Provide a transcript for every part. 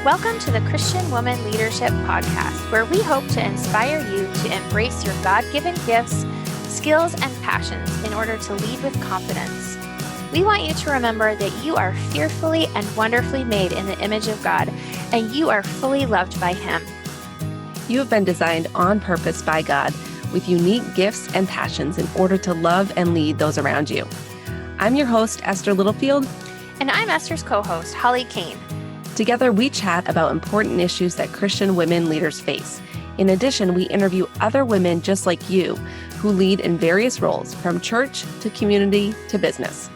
Welcome to the Christian Woman Leadership Podcast, where we hope to inspire you to embrace your God-given gifts, skills, and passions in order to lead with confidence. We want you to remember that you are fearfully and wonderfully made in the image of God, and you are fully loved by Him. You have been designed on purpose by God with unique gifts and passions in order to love and lead those around you. I'm your host, Esther Littlefield. And I'm Esther's co-host, Holly Kane. Together, we chat about important issues that Christian women leaders face. In addition, we interview other women just like you who lead in various roles, from church to community to business.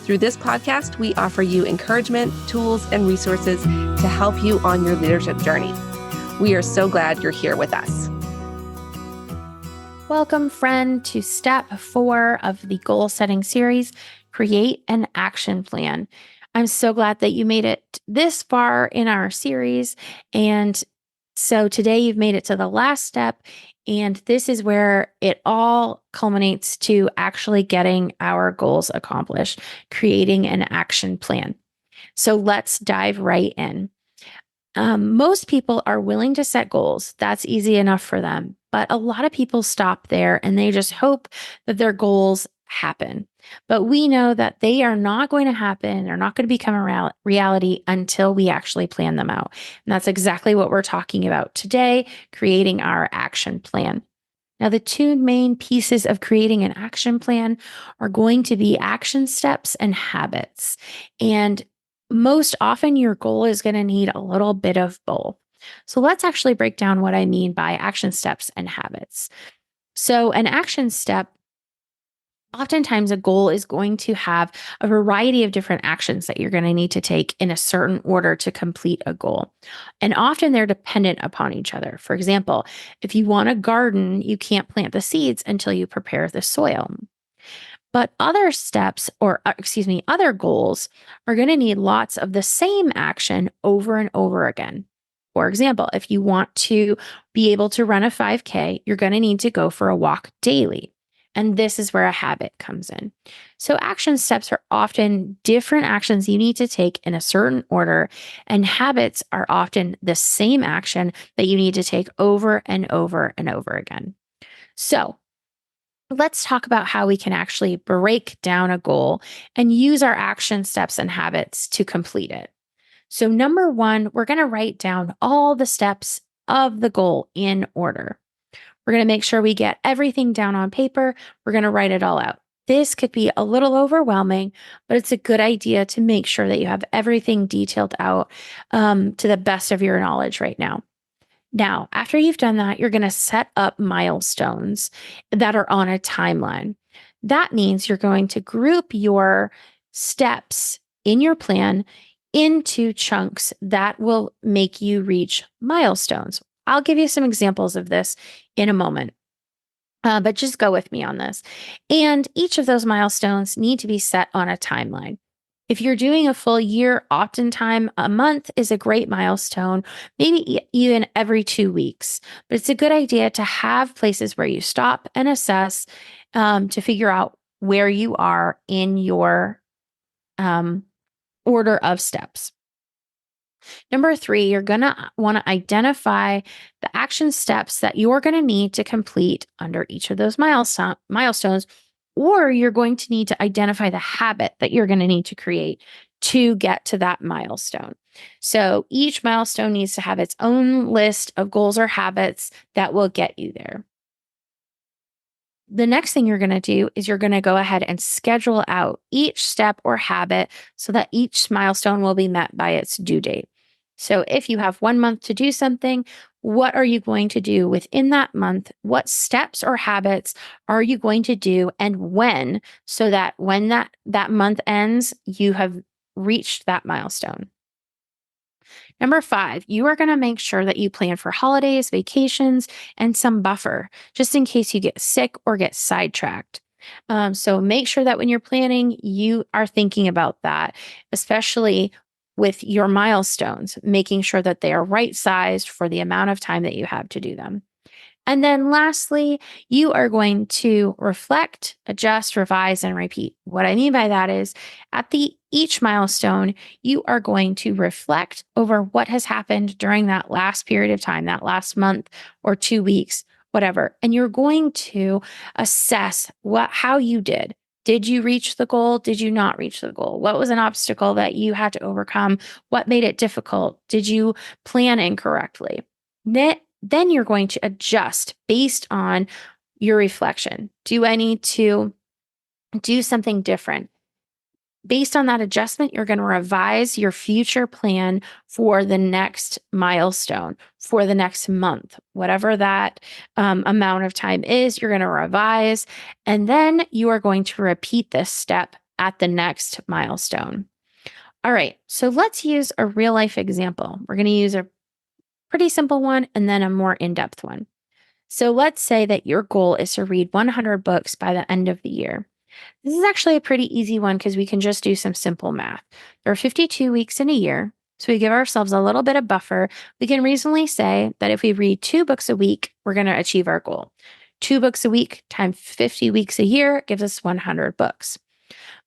Through this podcast, we offer you encouragement, tools, and resources to help you on your leadership journey. We are so glad you're here with us. Welcome, friend, to step 4 of the goal setting series, Create an Action Plan. I'm so glad that you made it this far in our series. And so today you've made it to the last step. And this is where it all culminates to actually getting our goals accomplished, creating an action plan. So let's dive right in. Most people are willing to set goals. That's easy enough for them. But a lot of people stop there and they just hope that their goals happen. But we know that they are not going to happen. They're not going to become a reality until we actually plan them out. And that's exactly what we're talking about today, creating our action plan. Now, the two main pieces of creating an action plan are going to be action steps and habits. And most often your goal is going to need a little bit of both. So let's actually break down what I mean by action steps and habits. So an action step, oftentimes a goal is going to have a variety of different actions that you're going to need to take in a certain order to complete a goal. And often they're dependent upon each other. For example, if you want a garden, you can't plant the seeds until you prepare the soil. But other steps, other goals are going to need lots of the same action over and over again. For example, if you want to be able to run a 5K, you're going to need to go for a walk daily. And this is where a habit comes in. So action steps are often different actions you need to take in a certain order, and habits are often the same action that you need to take over and over and over again. So let's talk about how we can actually break down a goal and use our action steps and habits to complete it. So number 1, we're going to write down all the steps of the goal in order. We're going to make sure we get everything down on paper. We're going to write it all out. This could be a little overwhelming, but it's a good idea to make sure that you have everything detailed out to the best of your knowledge right now. Now, after you've done that, you're going to set up milestones that are on a timeline. That means you're going to group your steps in your plan into chunks that will make you reach milestones. I'll give you some examples of this in a moment, but just go with me on this. And each of those milestones need to be set on a timeline. If you're doing a full year, oftentimes a month is a great milestone, maybe even every 2 weeks. But it's a good idea to have places where you stop and assess to figure out where you are in your order of steps. Number 3, you're going to want to identify the action steps that you're going to need to complete under each of those milestones, or you're going to need to identify the habit that you're going to need to create to get to that milestone. So each milestone needs to have its own list of goals or habits that will get you there. The next thing you're going to do is you're going to go ahead and schedule out each step or habit so that each milestone will be met by its due date. So if you have 1 month to do something, what are you going to do within that month? What steps or habits are you going to do and when, so that when that month ends, you have reached that milestone? Number 5, you are going to make sure that you plan for holidays, vacations, and some buffer, just in case you get sick or get sidetracked. So make sure that when you're planning, you are thinking about that, especially with your milestones, making sure that they are right-sized for the amount of time that you have to do them. And then lastly, you are going to reflect, adjust, revise, and repeat. What I mean by that is at each milestone, you are going to reflect over what has happened during that last period of time, that last month or 2 weeks, whatever. And you're going to assess how you did. Did you reach the goal? Did you not reach the goal? What was an obstacle that you had to overcome? What made it difficult? Did you plan incorrectly? Then you're going to adjust based on your reflection. Do I need to do something different? Based on that adjustment, you're going to revise your future plan for the next milestone, for the next month, whatever that amount of time is, you're going to revise. And then you are going to repeat this step at the next milestone. All right, so let's use a real life example. We're going to use a pretty simple one and then a more in depth one. So let's say that your goal is to read 100 books by the end of the year. This is actually a pretty easy one because we can just do some simple math. There are 52 weeks in a year, so we give ourselves a little bit of buffer. We can reasonably say that if we read 2 books a week, we're going to achieve our goal. 2 books a week times 50 weeks a year gives us 100 books.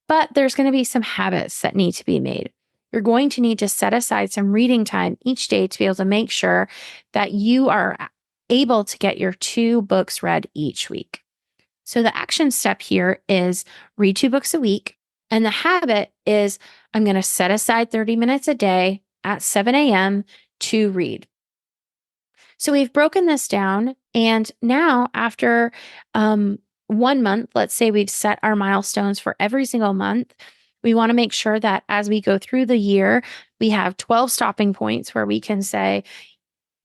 But there's going to be some habits that need to be made. You're going to need to set aside some reading time each day to be able to make sure that you are able to get your 2 books read each week. So the action step here is read 2 books a week. And the habit is I'm going to set aside 30 minutes a day at 7 a.m. to read. So we've broken this down. And now after 1 month, let's say we've set our milestones for every single month. We want to make sure that as we go through the year, we have 12 stopping points where we can say,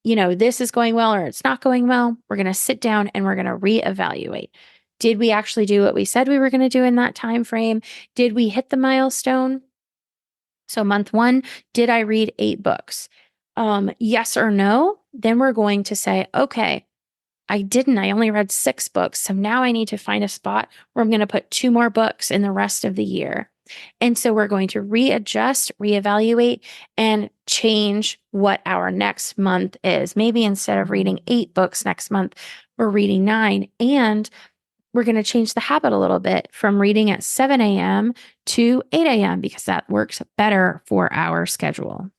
this is going well or it's not going well. We're going to sit down and we're going to reevaluate. Did we actually do what we said we were going to do in that time frame? Did we hit the milestone? So month 1, did I read 8 books? Yes or no? Then we're going to say, okay, I didn't. I only read 6 books. So now I need to find a spot where I'm going to put 2 more books in the rest of the year. And so we're going to readjust, reevaluate, and change what our next month is. Maybe instead of reading 8 books next month, we're reading 9. And we're going to change the habit a little bit from reading at 7 a.m. to 8 a.m. because that works better for our schedule.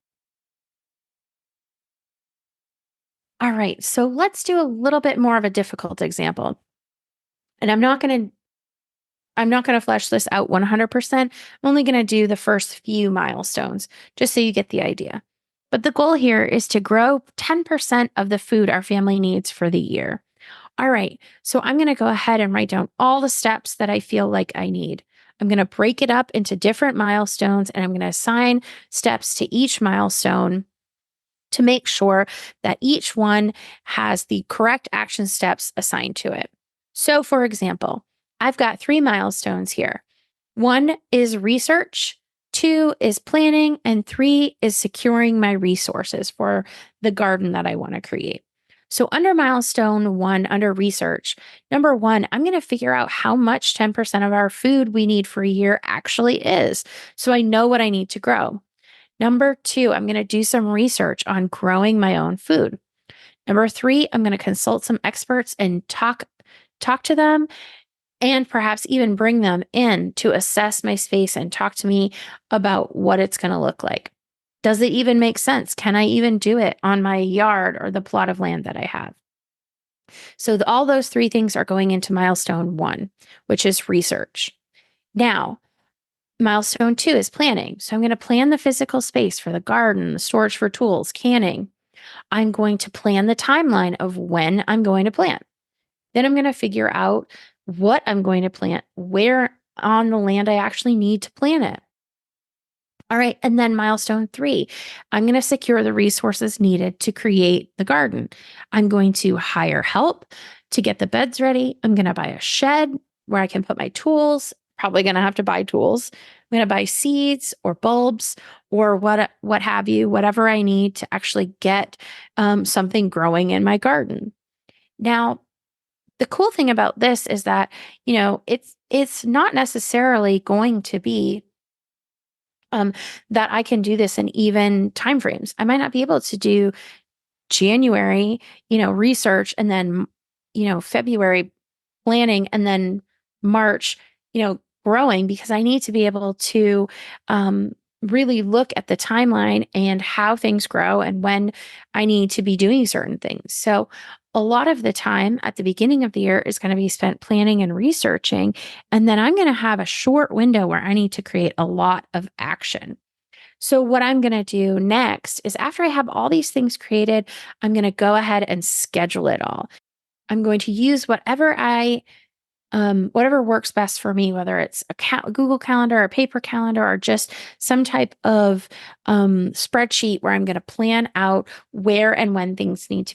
All right, so let's do a little bit more of a difficult example. And I'm not going to flesh this out 100%. I'm only going to do the first few milestones just so you get the idea. But the goal here is to grow 10% of the food our family needs for the year. All right, so I'm going to go ahead and write down all the steps that I feel like I need. I'm going to break it up into different milestones and I'm going to assign steps to each milestone to make sure that each one has the correct action steps assigned to it. So, for example, I've got 3 milestones here. 1 is research, 2 is planning, and 3 is securing my resources for the garden that I want to create. So under milestone 1, under research, number 1, I'm going to figure out how much 10% of our food we need for a year actually is, so I know what I need to grow. Number 2, I'm going to do some research on growing my own food. Number 3, I'm going to consult some experts and talk to them and perhaps even bring them in to assess my space and talk to me about what it's going to look like. Does it even make sense? Can I even do it on my yard or the plot of land that I have? So all those 3 things are going into milestone 1, which is research. Now, milestone 2 is planning. So I'm going to plan the physical space for the garden, the storage for tools, canning. I'm going to plan the timeline of when I'm going to plant. Then I'm going to figure out what I'm going to plant, where on the land I actually need to plant it. All right. And then milestone 3, I'm going to secure the resources needed to create the garden. I'm going to hire help to get the beds ready. I'm going to buy a shed where I can put my tools. Probably going to have to buy tools. I'm going to buy seeds or bulbs or what have you, whatever I need to actually get something growing in my garden. Now, the cool thing about this is that, it's not necessarily going to be that I can do this in even timeframes. I might not be able to do January, research and then February planning and then March, growing, because I need to be able to really look at the timeline and how things grow and when I need to be doing certain things. So, a lot of the time at the beginning of the year is going to be spent planning and researching. And then I'm going to have a short window where I need to create a lot of action. So, what I'm going to do next is after I have all these things created, I'm going to go ahead and schedule it all. I'm going to use whatever works best for me, whether it's a Google Calendar, a paper calendar, or just some type of spreadsheet where I'm going to plan out where and when things needs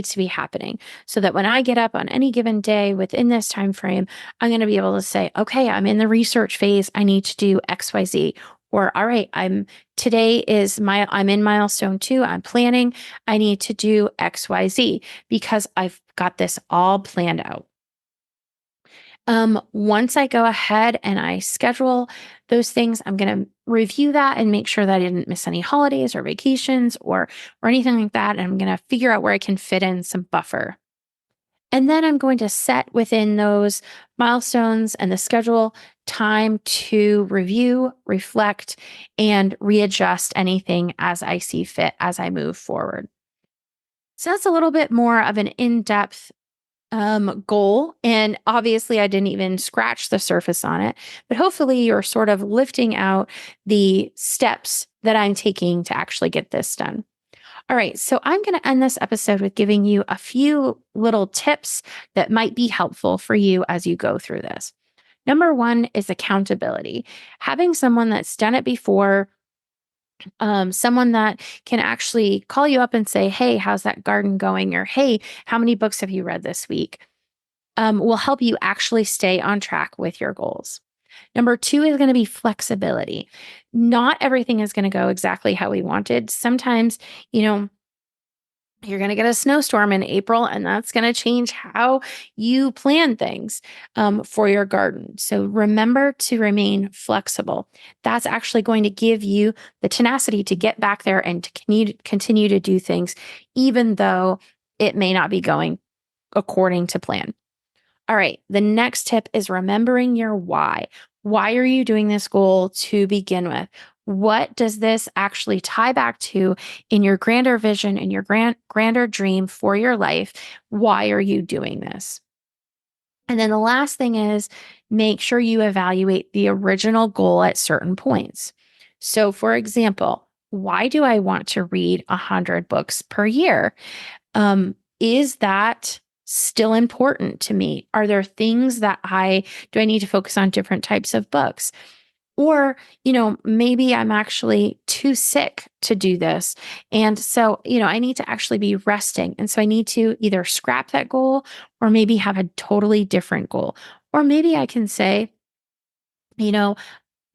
to be happening, so that when I get up on any given day within this time frame, I'm going to be able to say, okay, I'm in the research phase. I need to do XYZ. Or, all right, I'm in milestone 2. I'm planning. I need to do XYZ because I've got this all planned out. Once I go ahead and I schedule those things, I'm going to review that and make sure that I didn't miss any holidays or vacations or anything like that. And I'm going to figure out where I can fit in some buffer. And then I'm going to set within those milestones and the schedule time to review, reflect, and readjust anything as I see fit as I move forward. So that's a little bit more of an in-depth goal. And obviously, I didn't even scratch the surface on it, but hopefully, you're sort of lifting out the steps that I'm taking to actually get this done. All right, so I'm going to end this episode with giving you a few little tips that might be helpful for you as you go through this. Number one is accountability. Having someone that's done it before, someone that can actually call you up and say, hey, how's that garden going? Or, hey, how many books have you read this week? Will help you actually stay on track with your goals. Number 2 is going to be flexibility. Not everything is going to go exactly how we wanted. Sometimes, you're going to get a snowstorm in April, and that's going to change how you plan things for your garden. So remember to remain flexible. That's actually going to give you the tenacity to get back there and to continue to do things, even though it may not be going according to plan. All right, the next tip is remembering your why. Why are you doing this goal to begin with? What does this actually tie back to in your grander vision, in your grander dream for your life? Why are you doing this? And then the last thing is make sure you evaluate the original goal at certain points. So, for example, why do I want to read 100 books per year? Is that still important to me? Are there things that do I need to focus on different types of books? Or, maybe I'm actually too sick to do this. And so, I need to actually be resting. And so I need to either scrap that goal or maybe have a totally different goal. Or maybe I can say, you know,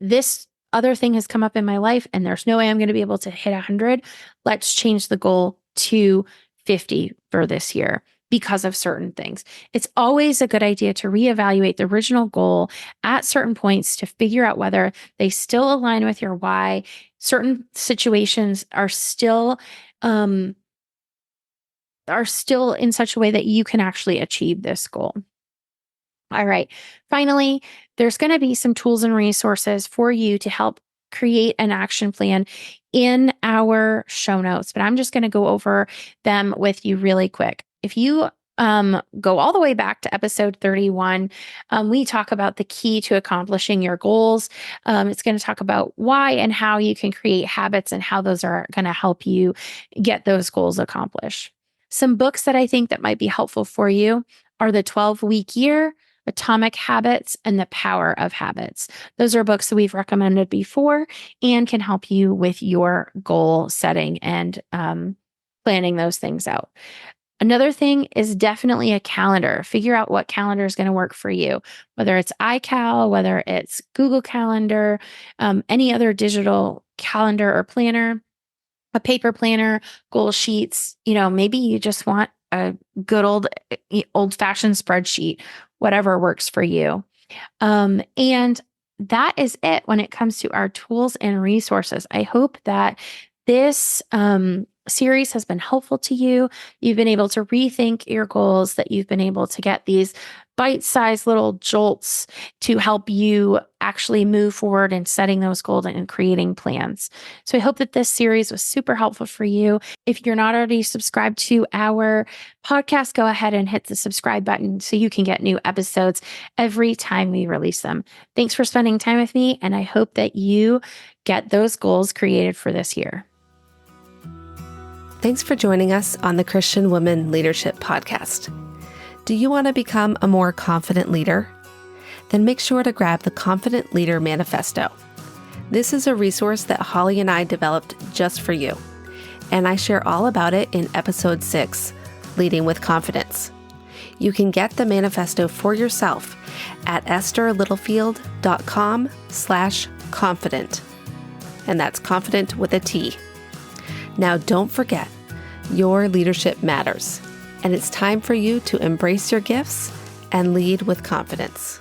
this other thing has come up in my life and there's no way I'm going to be able to hit 100. Let's change the goal to 50 for this year because of certain things. It's always a good idea to reevaluate the original goal at certain points to figure out whether they still align with your why. Certain situations are still in such a way that you can actually achieve this goal. All right. Finally, there's going to be some tools and resources for you to help create an action plan in our show notes, but I'm just going to go over them with you really quick. If you go all the way back to episode 31, we talk about the key to accomplishing your goals. It's going to talk about why and how you can create habits and how those are going to help you get those goals accomplished. Some books that I think that might be helpful for you are The 12-Week Year, Atomic Habits, and The Power of Habits. Those are books that we've recommended before and can help you with your goal setting and planning those things out. Another thing is definitely a calendar. Figure out what calendar is going to work for you, whether it's iCal, whether it's Google Calendar, any other digital calendar or planner, a paper planner, goal sheets. Maybe you just want a good old-fashioned spreadsheet, whatever works for you. And that is it when it comes to our tools and resources. I hope that this series has been helpful to you, you've been able to rethink your goals, that you've been able to get these bite-sized little jolts to help you actually move forward in setting those goals and creating plans. So I hope that this series was super helpful for you. If you're not already subscribed to our podcast, go ahead and hit the subscribe button so you can get new episodes every time we release them. Thanks for spending time with me, and I hope that you get those goals created for this year. Thanks for joining us on the Christian Women Leadership Podcast. Do you want to become a more confident leader? Then make sure to grab the Confident Leader Manifesto. This is a resource that Holly and I developed just for you, and I share all about it in episode 6, Leading with Confidence. You can get the manifesto for yourself at estherlittlefield.com/confident. And that's confident with a T. Now, don't forget, your leadership matters, and it's time for you to embrace your gifts and lead with confidence.